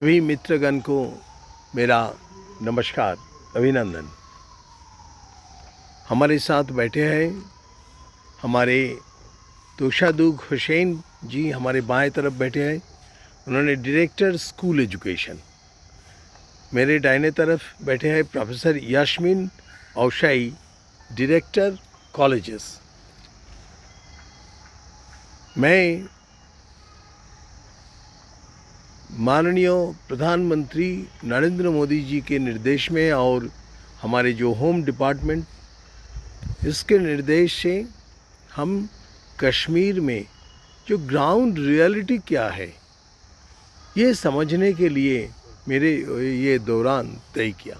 सभी मित्रगण को मेरा नमस्कार, अभिनंदन। हमारे साथ बैठे हैं हमारे तोशादुग हुसैन जी, हमारे बाएं तरफ बैठे हैं। उन्होंने डायरेक्टर स्कूल एजुकेशन। मेरे दाहिने तरफ बैठे हैं प्रोफेसर यास्मीन औशाई, डायरेक्टर कॉलेजेस। मैं माननीय प्रधानमंत्री नरेंद्र मोदी जी के निर्देश में और हमारे जो होम डिपार्टमेंट, इसके निर्देश से हम कश्मीर में जो ग्राउंड रियलिटी क्या है ये समझने के लिए मेरे ये दौरान तय किया।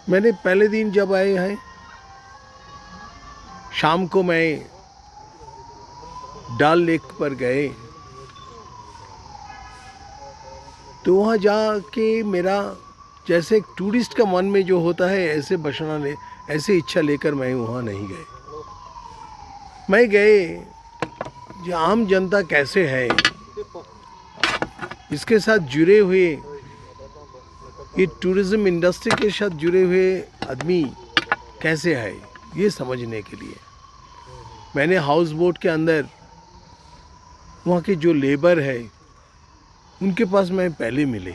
मैंने पहले दिन जब आए हैं, शाम को मैं डल लेक पर गए तो वहाँ जाके मेरा जैसे एक टूरिस्ट का मन में जो होता है ऐसे इच्छा लेकर मैं वहाँ नहीं गए। मैं गए जो आम जनता कैसे है, इसके साथ जुड़े हुए, ये टूरिज़्म इंडस्ट्री के साथ जुड़े हुए आदमी कैसे है ये समझने के लिए मैंने हाउस बोट के अंदर वहाँ के जो लेबर है उनके पास मैं पहले मिले।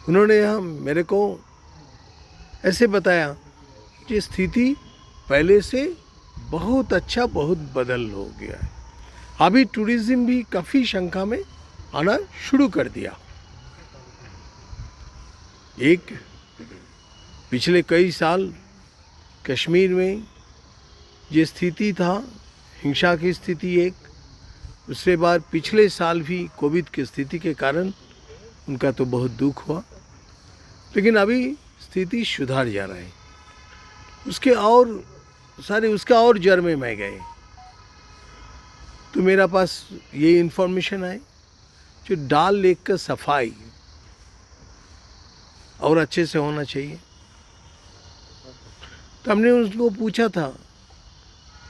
उन्होंने मेरे को ऐसे बताया कि स्थिति पहले से बहुत अच्छा, बहुत बदल हो गया है। अभी टूरिज़्म भी काफ़ी संख्या में आना शुरू कर दिया। एक पिछले कई साल कश्मीर में ये स्थिति था, हिंसा की स्थिति एक, उसके बाद पिछले साल भी कोविड की स्थिति के कारण उनका तो बहुत दुख हुआ, लेकिन अभी स्थिति सुधार जा रहा है। उसका और जड़ में मैं गए तो मेरा पास ये इन्फॉर्मेशन है जो डल लेक का सफाई और अच्छे से होना चाहिए। तो हमने उसको पूछा था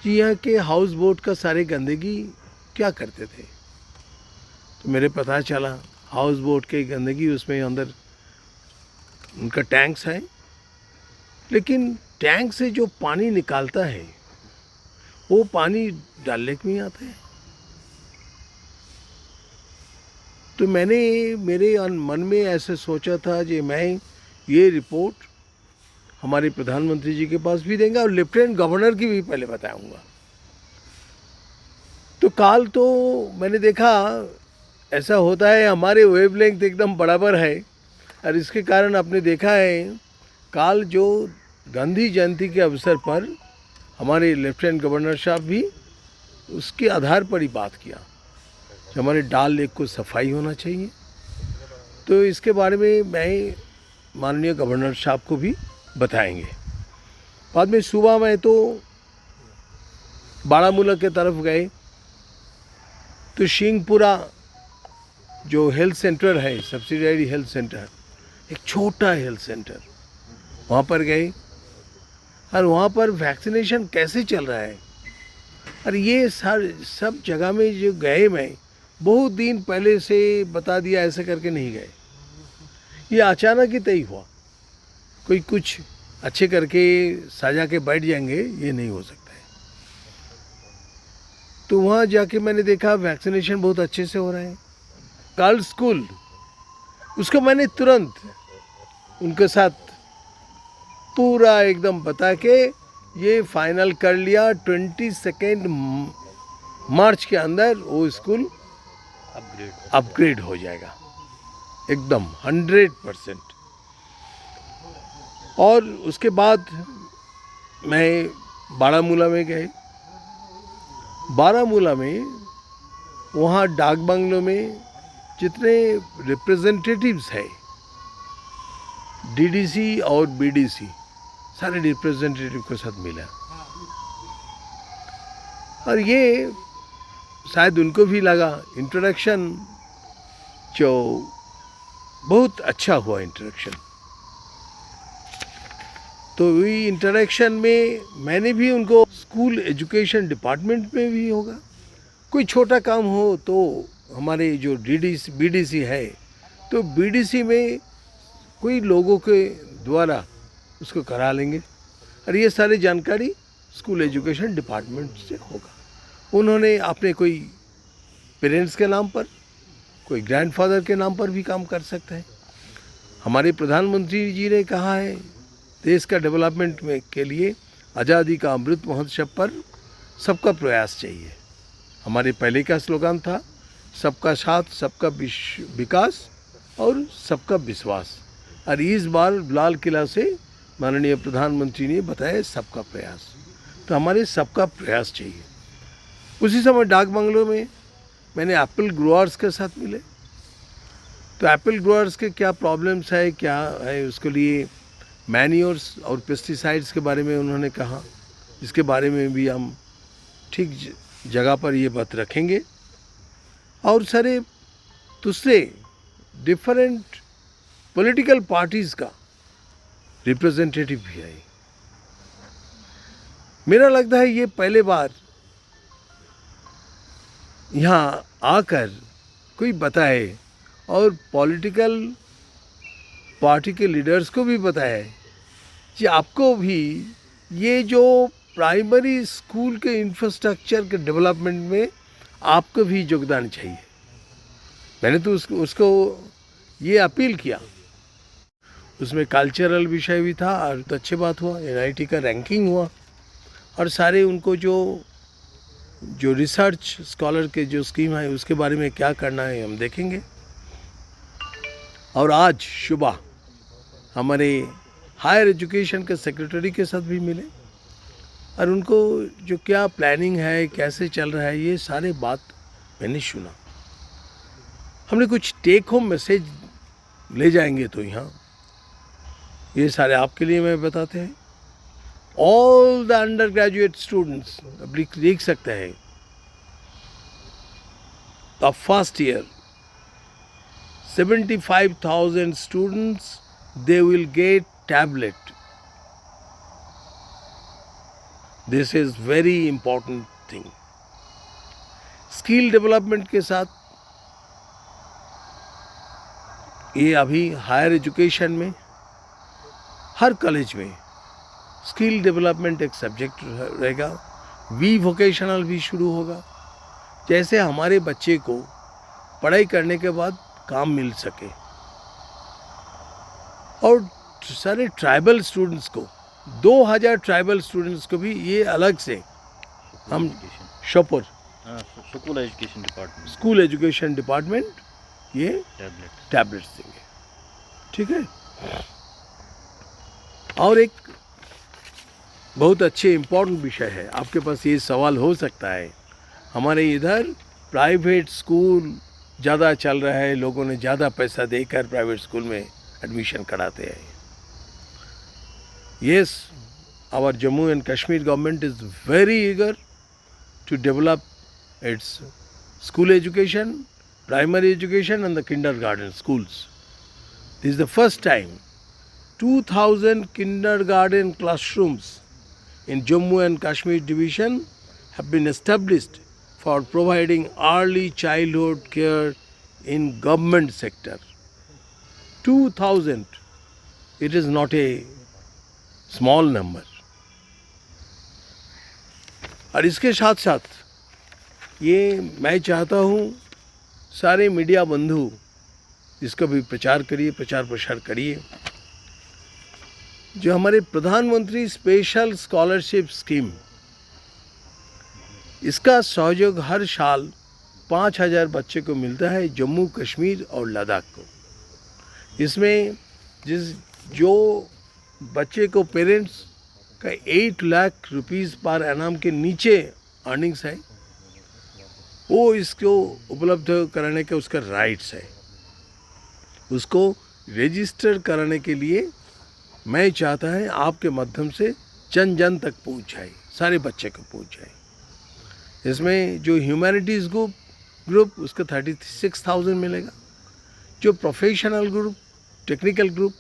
कि यहाँ के हाउस बोट का सारे गंदगी क्या करते थे, तो मेरे पता चला हाउस बोट के गंदगी उसमें अंदर उनका टैंक्स है, लेकिन टैंक से जो पानी निकालता है वो पानी डल लेक में आता है। तो मैंने मेरे मन में ऐसे सोचा था कि मैं ये रिपोर्ट हमारे प्रधानमंत्री जी के पास भी देंगे और लेफ्टिनेंट गवर्नर की भी पहले बताऊंगा। तो काल तो मैंने देखा ऐसा होता है, हमारे वेवलेंथ एकदम बराबर है, और इसके कारण आपने देखा है काल जो गांधी जयंती के अवसर पर हमारे लेफ्टिनेंट गवर्नर साहब भी उसके आधार पर ही बात किया कि हमारे डल लेक को सफाई होना चाहिए। तो इसके बारे में मैं माननीय गवर्नर साहब को भी बताएंगे। बाद में सुबह में तो बारामूला के तरफ गए तो सिंहपुरा जो हेल्थ सेंटर है, सब्सिडारी हेल्थ सेंटर, एक छोटा हेल्थ सेंटर, वहाँ पर गए और वहाँ पर वैक्सीनेशन कैसे चल रहा है। और ये सब जगह में जो गए, मैं बहुत दिन पहले से बता दिया ऐसे करके नहीं गए, ये अचानक ही तय हुआ। कोई कुछ अच्छे करके सजा के बैठ जाएंगे, ये नहीं हो सकता है। तो वहाँ जाके मैंने देखा वैक्सीनेशन बहुत अच्छे से हो रहा है। गर्ल्स स्कूल, उसको मैंने तुरंत उनके साथ पूरा एकदम बता के ये फाइनल कर लिया। 22 मार्च के अंदर वो स्कूल अपग्रेड हो जाएगा एकदम 100%। और उसके बाद मैं बारामूला में गए। बारामूला में वहाँ डाक बंगलों में जितने रिप्रेजेंटेटिव्स हैं, डीडीसी और बीडीसी, सारे रिप्रेजेंटेटिव के साथ मिला। और ये शायद उनको भी लगा इंट्रोडक्शन जो बहुत अच्छा हुआ इंट्रोडक्शन। तो वही इंटरेक्शन में मैंने भी उनको स्कूल एजुकेशन डिपार्टमेंट में भी होगा, कोई छोटा काम हो तो हमारे जो बीडीसी है, तो बीडीसी में कोई लोगों के द्वारा उसको करा लेंगे और ये सारी जानकारी स्कूल एजुकेशन डिपार्टमेंट से होगा। उन्होंने अपने कोई पेरेंट्स के नाम पर, कोई ग्रैंडफादर के नाम पर भी काम कर सकते हैं। हमारे प्रधानमंत्री जी ने कहा है देश का डेवलपमेंट में के लिए आज़ादी का अमृत महोत्सव पर सबका प्रयास चाहिए। हमारे पहले का स्लोगन था सबका साथ, सबका विकास और सबका विश्वास, और इस बार लाल किला से माननीय प्रधानमंत्री ने बताया सबका प्रयास। तो हमारे सबका प्रयास चाहिए। उसी समय डाक बंगलों में मैंने एप्पल ग्रोअर्स के साथ मिले, तो एप्पल ग्रोअर्स के क्या प्रॉब्लम्स है, क्या है, उसके लिए मैन्योर्स और पेस्टिसाइड्स के बारे में उन्होंने कहा। इसके बारे में भी हम ठीक जगह पर ये बात रखेंगे। और सारे दूसरे डिफरेंट पॉलिटिकल पार्टीज़ का रिप्रेजेंटेटिव भी है। मेरा लगता है ये पहले बार यहाँ आकर कोई बताए और पॉलिटिकल पार्टी के लीडर्स को भी बताए कि आपको भी ये जो प्राइमरी स्कूल के इंफ्रास्ट्रक्चर के डेवलपमेंट में आपको भी योगदान चाहिए। मैंने तो उसको ये अपील किया। उसमें कल्चरल विषय भी था और तो अच्छी बात हुआ, एनआईटी का रैंकिंग हुआ और सारे उनको जो रिसर्च स्कॉलर के जो स्कीम है उसके बारे में क्या करना है हम देखेंगे। और आज सुबह हमारे हायर एजुकेशन के सेक्रेटरी के साथ भी मिले और उनको जो क्या प्लानिंग है, कैसे चल रहा है, ये सारे बात मैंने सुना। हमने कुछ टेक होम मैसेज ले जाएंगे तो यहाँ ये सारे आपके लिए मैं बताते हैं। All the under graduate students, अब लिख सकते हैं, the first year 75,000 students, they will get tablet. This is very important thing. Skill development के साथ ये अभी हायर एजुकेशन में हर कॉलेज में स्किल डेवलपमेंट एक सब्जेक्ट रहेगा। वी वोकेशनल भी शुरू होगा, जैसे हमारे बच्चे को पढ़ाई करने के बाद काम मिल सके। और सारे ट्राइबल स्टूडेंट्स को 2000 ट्राइबल स्टूडेंट्स को भी ये अलग से हम शोपुर स्कूल एजुकेशन डिपार्टमेंट ये टैबलेट्स देंगे। ठीक है। और एक बहुत अच्छे इम्पोर्टेंट विषय है, आपके पास ये सवाल हो सकता है, हमारे इधर प्राइवेट स्कूल ज़्यादा चल रहा है, लोगों ने ज़्यादा पैसा देकर प्राइवेट स्कूल में एडमिशन कराते हैं। Yes, our Jammu and Kashmir government is very eager to develop its school education, primary education and the kindergarten schools. This is the first time 2000 kindergarten classrooms in Jammu and Kashmir division have been established for providing early childhood care in government sector. 2000, it is not a small number. और इसके साथ साथ ये मैं चाहता हूँ सारे media बंधु इसका भी प्रचार करिए, प्रचार प्रसार करिए। जो हमारे प्रधानमंत्री स्पेशल स्कॉलरशिप स्कीम, इसका सहयोग हर साल 5000 बच्चे को मिलता है जम्मू कश्मीर और लद्दाख को। इसमें जो बच्चे को पेरेंट्स का 8 लाख रुपीस पर एनम के नीचे अर्निंग्स है, वो इसको उपलब्ध कराने का उसका राइट्स है। उसको रजिस्टर कराने के लिए मैं चाहता है आपके माध्यम से जन जन तक पहुँच जाए, सारे बच्चे को पहुँच जाए। इसमें जो ह्यूमैनिटीज़ ग्रुप उसका 36,000 मिलेगा, जो प्रोफेशनल ग्रुप, टेक्निकल ग्रुप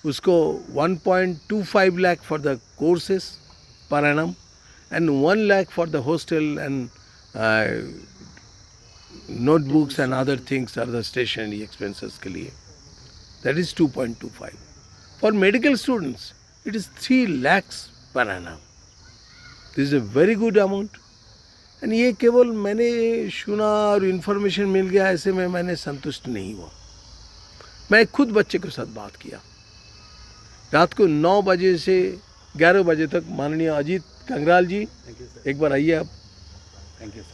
उसको 1.25 lakh for the courses per annum and 1 lakh for the hostel and notebooks and other things are the stationery expenses के लिए. That is 2.25. For medical students, it is 3 lakhs per annum. This is a very good amount. And ये केवल मैंने सुना और information मिल गया ऐसे में मैंने संतुष्ट नहीं हुआ. मैं खुद बच्चे के साथ बात किया. रात को 9 बजे से 11 बजे तक माननीय अजीत कंगराल जी, एक बार आइए आप.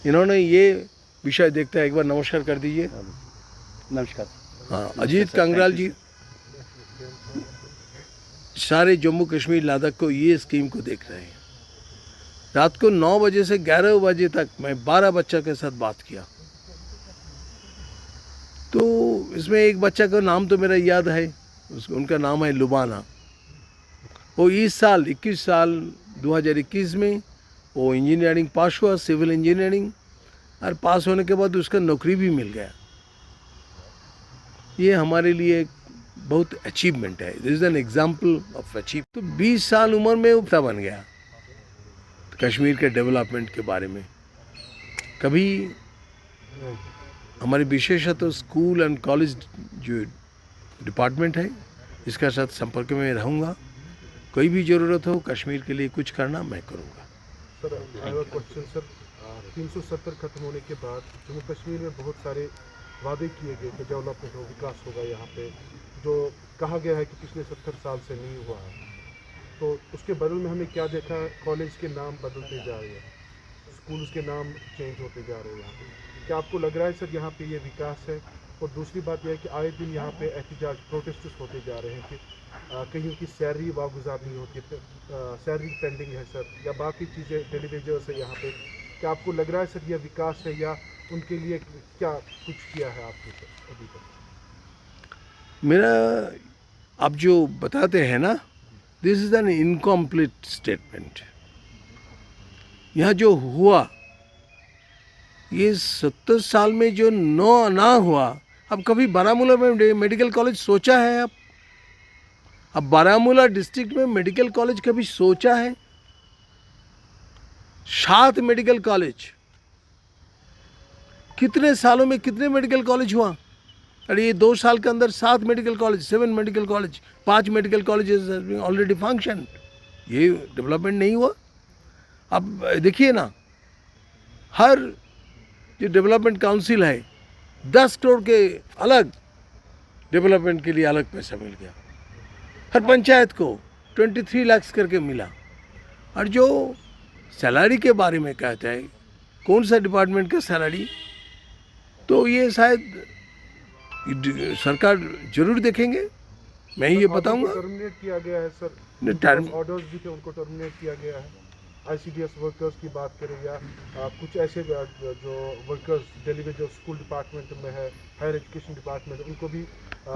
इन्होंने ये विषय देखता है, एक बार नमस्कार कर दीजिए. नमस्कार. हाँ, अजीत कंगराल जी सारे जम्मू कश्मीर लद्दाख को ये स्कीम को देख रहे हैं. रात को 9 बजे से 11 बजे तक मैं 12 बच्चा के साथ बात किया. तो इसमें एक बच्चा का नाम तो मेरा याद है, उनका नाम है लुबाना. वो इस साल 2021 में वो इंजीनियरिंग पास हुआ, सिविल इंजीनियरिंग, और पास होने के बाद उसका नौकरी भी मिल गया. ये हमारे लिए एक बहुत अचीवमेंट है. This is an example of achieve. तो 20 साल उम्र में उपता बन गया कश्मीर के डेवलपमेंट के बारे में. कभी हमारी विशेषतः स्कूल एंड कॉलेज जो डिपार्टमेंट है इसका साथ संपर्क में रहूँगा. कोई भी ज़रूरत हो कश्मीर के लिए कुछ करना मैं करूँगा. Sir, I have a question sir. 370 खत्म होने के बाद जम्मू कश्मीर में बहुत सारे वादे किए गए कि डेवलपमेंट हो, विकास होगा यहाँ पे, जो कहा गया है कि पिछले 70 साल से नहीं हुआ है. तो उसके बदल में हमें क्या देखा, कॉलेज के नाम बदलते जा रहे हैं, स्कूल्स के नाम चेंज होते जा रहे हैं यहाँ पे. क्या आपको लग रहा है सर यहाँ पे ये विकास है? और दूसरी बात यह है कि आए दिन यहाँ पे एहतजाज, प्रोटेस्ट होते जा रहे हैं कि कहीं की सैलरी वागुजार नहीं होती, सैलरी पेंडिंग है सर, या बाकी चीज़ें डेली वेजर्स है यहाँ पे. क्या आपको लग रहा है सर यह विकास है, या उनके लिए क्या कुछ किया है आपने सर अभी तक? मेरा आप जो बताते हैं ना, this is an incomplete statement. यहाँ जो हुआ ये 70 साल में जो ना हुआ. अब कभी बारामूला में मेडिकल कॉलेज सोचा है? अब बारामूला डिस्ट्रिक्ट में मेडिकल कॉलेज कभी सोचा है? 7 मेडिकल कॉलेज, कितने सालों में कितने मेडिकल कॉलेज हुआ? अरे ये 2 साल के अंदर 7 medical college, 7 medical college, 5 medical colleges already function. ये डेवलपमेंट नहीं हुआ. अब देखिए ना, हर जो डेवलपमेंट काउंसिल है 10 करोड़ के अलग डेवलपमेंट के लिए अलग पैसा मिल गया. हर पंचायत को 23 लाख करके मिला. और जो सैलरी के बारे में कहते हैं, कौन सा डिपार्टमेंट का सैलरी, तो ये शायद सरकार जरूर देखेंगे. मैं ये बताऊंगा. टर्मिनेट किया गया है सर, ऑर्डर्स भी थे उनको टर्मिनेट किया गया है. ICDS वर्कर्स की बात करें या कुछ ऐसे जो workers daily Vaser school department में है, हायर एजुकेशन डिपार्टमेंट, उनको भी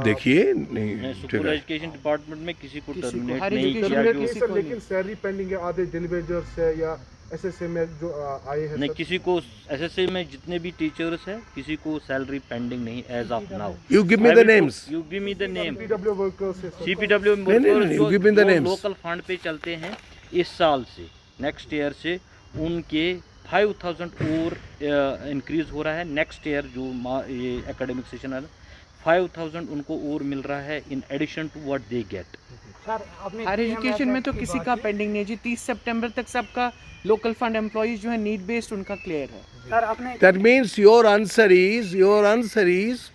देखिए नहीं, स्कूल एजुकेशन डिपार्टमेंट में किसी को टर्मिनेट नहीं नहीं किया टर्मिनेट गया. नहीं सर, लेकिन सैलरी पेंडिंग है आधे डेली वेजर्स है या SSA में जो आए हैं. नहीं, किसी को SSA में जितने भी टीचर्स हैं किसी को सैलरी पेंडिंग नहीं as of now. You give me the names. You give me the name. CPW workers है sir. CPW you give me the names. Local fund पे चलते हैं. इस साल से नेक्स्ट ईयर से उनके 5000 और इंक्रीज हो रहा है. नेक्स्ट ईयर जो ये एकेडमिक सेशन है 5000 उनको और मिल रहा है in addition to what they get. Higher education में तो किसी का पेंडिंग नहीं जी. 30 सितंबर तक सबका लोकल फंड एम्प्लॉइज जो है नीड बेस्ड उनका क्लियर है. सर आपने That means your answer is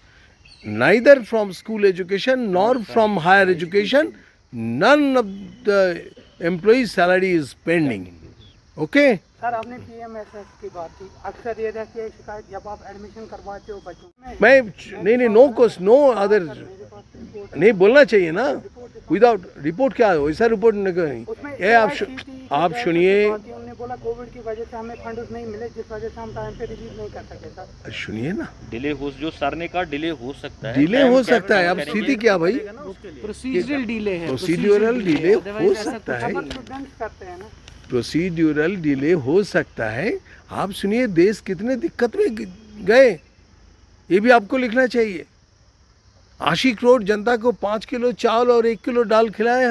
neither from school education nor from higher education. None of the employees' salary is pending. Okay? Sir आपने PMSS की बात की. अक्सर ये रहती है शिकायत जब आप एडमिशन करवाते हो बच्चों में. मैं नहीं, नो कोर्स, नो अदर नहीं बोलना चाहिए ना. विदाउट रिपोर्ट क्या है, वैसा रिपोर्ट नहीं. ये आप सुनिए. उन्होंने बोला कोविड की वजह से हमें फंड नहीं मिले, जिस वजह से हम टाइम पे रिलीज नहीं कर सके सर. सुनिए ना, डिले हो, जो सर ने कहा डिले हो सकता है. डिले हो सकता है. अब स्थिति क्या भाई, प्रोसीजरल डिले है. प्रोसीड्यूरल डिले हो सकता है. स्टूडेंट्स करते हैं ना. प्रोसीड्यूरल डिले हो सकता है. आप सुनिए, देश कितने दिक्कत में गए ये भी आपको लिखना चाहिए. 80 करोड़ जनता को 5 किलो चावल और 1 किलो दाल खिलाए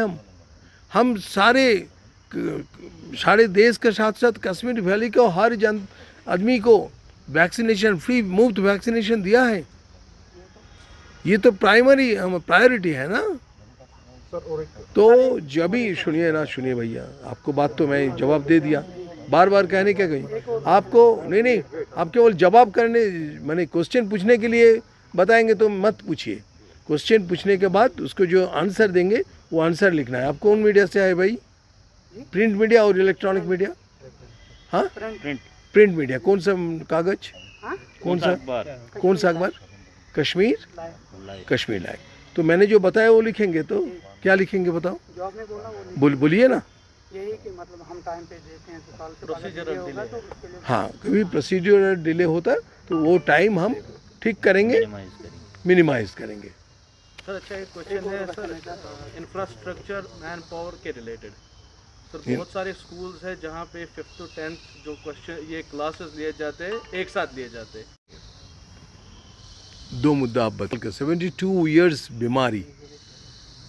हम सारे देश के साथ साथ कश्मीर वैली को हर आदमी को वैक्सीनेशन फ्री मुफ्त वैक्सीनेशन दिया है। ये तो प्राइमरी हम प्रायोरिटी है ना। सर और एक तो जब भी सुनिए ना, सुनिए भैया, आपको बात तो मैं जवाब दे दिया, बार बार कहने क्या कहीं आपको नहीं, आप केवल जवाब करने मैंने क्वेश्चन पूछने के लिए बताएंगे तो मत पूछिए। क्वेश्चन पूछने के बाद उसको जो आंसर देंगे वो आंसर लिखना है। आप कौन मीडिया से आए भाई? प्रिंट मीडिया और इलेक्ट्रॉनिक मीडिया? हाँ, प्रिंट मीडिया। कौन सा कागज? कौन सा अखबार? कश्मीर लाइव। तो मैंने जो बताया वो लिखेंगे, तो क्या लिखेंगे बताओ? जो आपने बोला वो बोलिए ना। यही कि मतलब हम टाइम पे देते हैं तो साल से प्रोसीजर होगा तो उसके लिए हाँ, कभी प्रोसीजर डिले होता है तो वो टाइम हम ठीक करेंगे, मिनिमाइज करेंगे। सर अच्छा एक क्वेश्चन है सर, इंफ्रास्ट्रक्चर मैन पावर के रिलेटेड। सर बहुत सारे स्कूल्स हैं जहाँ पे 5th to 10th जो क्वेश्चन ये क्लासेस लिए जाते हैं एक साथ लिए जाते हैं। दो मुद्दा आप बता। 72 ईयर्स बीमारी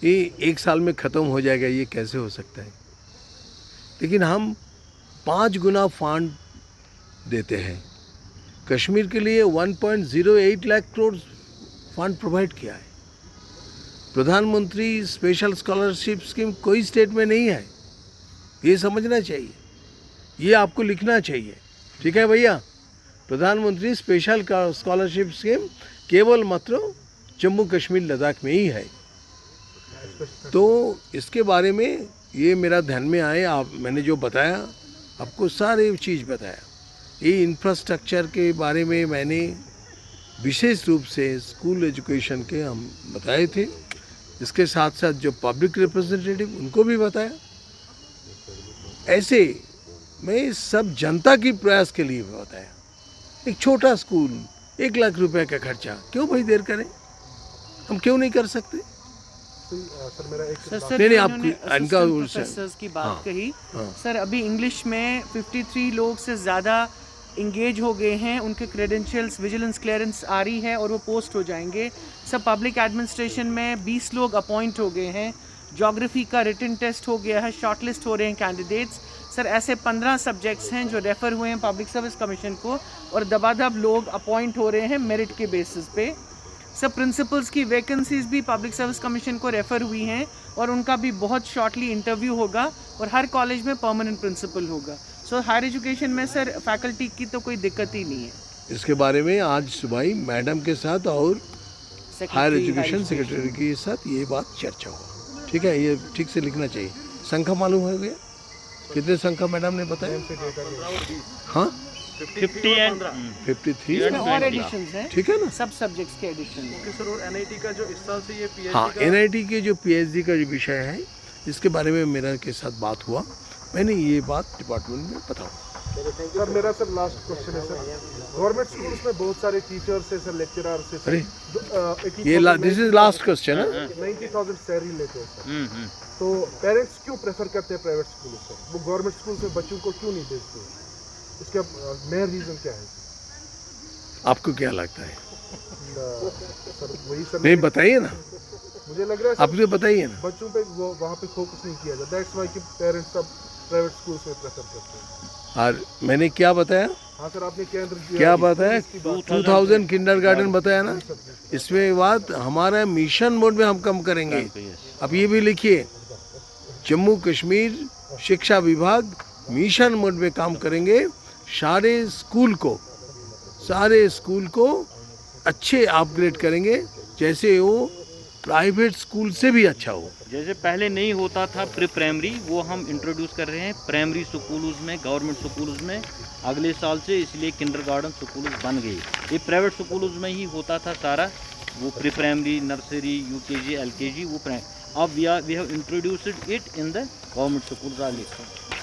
ये एक साल में ख़त्म हो जाएगा, ये कैसे हो सकता है? लेकिन हम 5 गुना फंड देते हैं। कश्मीर के लिए 1.08 लाख करोड़ फंड प्रोवाइड किया है। प्रधानमंत्री स्पेशल स्कॉलरशिप स्कीम कोई स्टेट में नहीं है, ये समझना चाहिए, ये आपको लिखना चाहिए। ठीक है भैया? प्रधानमंत्री स्पेशल स्कॉलरशिप स्कीम केवल मात्र जम्मू कश्मीर लद्दाख में ही है। तो इसके बारे में ये मेरा ध्यान में आए, आप मैंने जो बताया आपको सारे चीज़ बताया। ये इंफ्रास्ट्रक्चर के बारे में मैंने विशेष रूप से स्कूल एजुकेशन के हम बताए थे। इसके साथ साथ जो पब्लिक रिप्रेजेंटेटिव उनको भी बताया। ऐसे मैं सब जनता की प्रयास के लिए बताया। एक छोटा स्कूल 1 लाख रुपए का खर्चा, क्यों भाई देर करें? हम क्यों नहीं कर सकते? सर मेरा एक नहीं, आप इनका प्रोफेसर्स की बात कही। सर अभी इंग्लिश में 53 लोग से ज़्यादा इंगेज हो गए हैं, उनके क्रेडेंशियल्स विजिलेंस क्लियरेंस आ रही है और वो पोस्ट हो जाएंगे। सब पब्लिक एडमिनिस्ट्रेशन में 20 लोग अपॉइंट हो गए हैं। ज्योग्राफी का रिटन टेस्ट हो गया है, शॉर्टलिस्ट हो रहे हैं कैंडिडेट्स। सर ऐसे 15 सब्जेक्ट्स हैं जो रेफ़र हुए हैं पब्लिक सर्विस कमीशन को और दबादब लोग अपॉइंट हो रहे हैं मेरिट के बेसिस पे। सब प्रिंसिपल्स की वैकेंसीज भी पब्लिक सर्विस कमीशन को रेफ़र हुई हैं और उनका भी बहुत शॉर्टली इंटरव्यू होगा और हर कॉलेज में परमानेंट प्रिंसिपल होगा। सो हायर एजुकेशन में सर फैकल्टी की तो कोई दिक्कत ही नहीं है। इसके बारे में आज सुबह ही मैडम के साथ और हायर एजुकेशन सेक्रेटरी के साथ ये बात चर्चा हुआ। ठीक है, ये ठीक से लिखना चाहिए। संख्या मालूम हो गया? कितने संख्या मैडम ने बताया? हाँ 50 and 53 और एडिशंस हैं। ठीक है ना, सब सब्जेक्ट्स के एडिशन हैं। ओके सर, और एनआईटी का जो इस साल से ये पीएचडी हाँ, का एनआईटी के जो पीएचडी का जो विषय है इसके बारे में मेरा के साथ बात हुआ, मैंने ये बात डिपार्टमेंट में बताऊँ। सर मेरा सर लास्ट क्वेश्चन है सर, गवर्नमेंट स्कूल्स में बहुत सारे टीचर्स है सर, लेक्चरर्स है अरे सर, ये दिस इज लास्ट क्वेश्चन है। 90,000 सैलरी लेते हैं सर। तो पेरेंट्स क्यों प्रेफर करते हैं प्राइवेट स्कूल से? वो गवर्नमेंट स्कूल में बच्चों को क्यों नहीं भेजते? इसका मेन रीजन क्या है? आपको क्या लगता है? सर वही सर नहीं बताइए ना, मुझे लग रहा है आप मुझे बताइए ना। बच्चों पे वो वहाँ पे फोकस नहीं किया जाता, दैट्स व्हाई कि पेरेंट्स सब प्राइवेट स्कूल में प्रेफर करते हैं। और मैंने क्या बताया? हाँ सर, आपने केंद्र क्या बताया? 2000 किंडरगार्टन बताया ना। इसमें बात हमारा मिशन मोड में हम कम करेंगे। अब ये भी लिखिए, जम्मू कश्मीर शिक्षा विभाग मिशन मोड में काम करेंगे। सारे स्कूल को अच्छे अपग्रेड करेंगे, जैसे वो प्राइवेट स्कूल से भी अच्छा हो। जैसे पहले नहीं होता था प्री प्राइमरी, वो हम इंट्रोड्यूस कर रहे हैं प्राइमरी स्कूल्स में, गवर्नमेंट स्कूल्स में अगले साल से, इसलिए किंडरगार्टन स्कूल्स बन गए। ये प्राइवेट स्कूल्स में ही होता था सारा, वो pre primary, nursery, UKG, LKG, वो अब we have introduced it in the government schools.